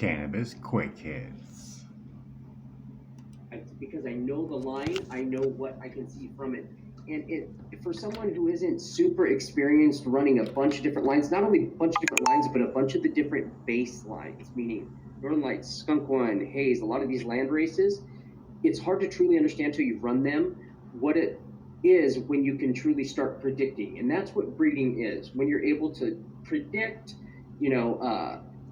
Cannabis Quick Hits. It's because I know the line, I know what I can see from it. And for someone who isn't super experienced running a bunch of different lines, not only a bunch of different lines, but a bunch of the different base lines, meaning Northern Lights, Skunk One, Haze, a lot of these land races, it's hard to truly understand till you've run them what it is when you can truly start predicting. And that's what breeding is. When you're able to predict,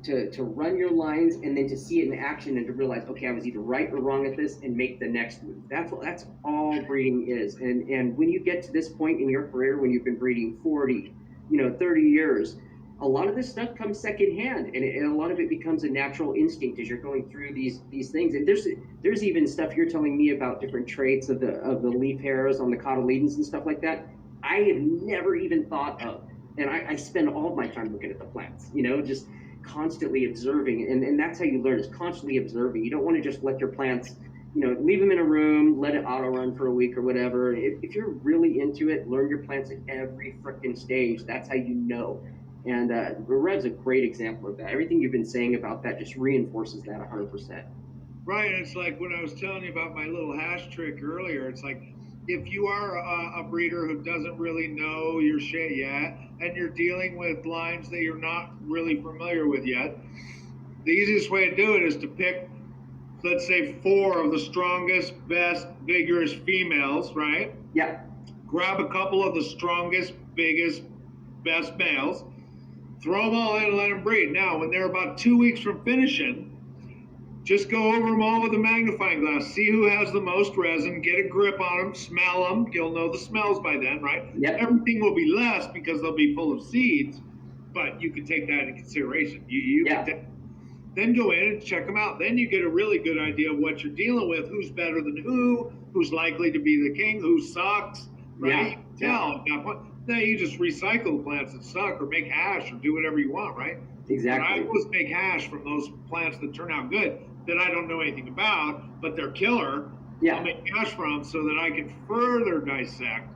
to run your lines and then to see it in action and to realize, okay, I was either right or wrong at this and make the next move. That's all breeding is. And when you get to this point in your career, when you've been breeding 40, 30 years, a lot of this stuff comes secondhand, and a lot of it becomes a natural instinct as you're going through these things. And there's even stuff you're telling me about different traits of the leaf hairs on the cotyledons and stuff like that I have never even thought of. And I spend all of my time looking at the plants, just constantly observing, and that's how you learn, is constantly observing. You don't want to just let your plants, leave them in a room, let it auto run for a week or whatever. If you're really into it, learn your plants at every freaking stage. That's how you know. And Red's a great example of that. Everything you've been saying about that just reinforces that 100%. Right, it's like when I was telling you about my little hash trick earlier, it's like, if you are a breeder who doesn't really know your shit yet, and you're dealing with lines that you're not really familiar with yet, the easiest way to do it is to pick, let's say, 4 of the strongest, best, vigorous females, right? Yeah. Grab a couple of the strongest, biggest, best males, throw them all in and let them breed. Now, when they're about 2 weeks from finishing, just go over them all with a magnifying glass. See who has the most resin. Get a grip on them. Smell them. You'll know the smells by then, right? Yep. Everything will be less because they'll be full of seeds, but you can take that into consideration. Then go in and check them out. Then you get a really good idea of what you're dealing with. Who's better than who's likely to be the king, who sucks, right? Yeah. Tell at that point. Then you just recycle the plants that suck or make hash or do whatever you want, right? Exactly. But I always make hash from those plants that turn out good, that I don't know anything about, but they're killer. Yeah. I'll make hash from so that I can further dissect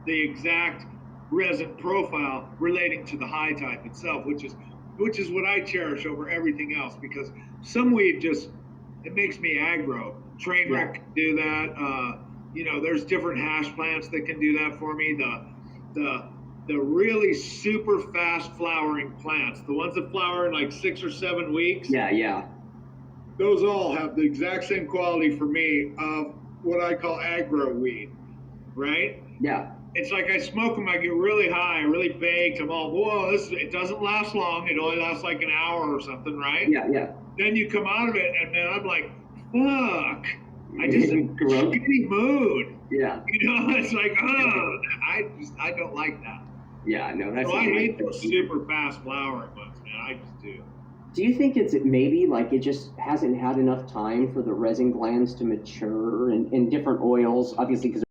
the exact resin profile relating to the high type itself, which is what I cherish over everything else, because some weed it makes me aggro. Trainwreck can do that. There's different hash plants that can do that for me. The really super fast flowering plants, the ones that flower in like 6 or 7 weeks. Yeah. Those all have the exact same quality for me of what I call aggro weed, right? Yeah. It's like I smoke them, I get really high, really baked. I'm all, whoa, it doesn't last long. It only lasts like an hour or something, right? Yeah. Then you come out of it, and then I'm like, fuck. I just in a shitty mood. Yeah. It's like, I don't like that. Yeah, no, that's. So I hate those super fast flowering ones, man. I just do. Do you think it's maybe like it just hasn't had enough time for the resin glands to mature and different oils, obviously, because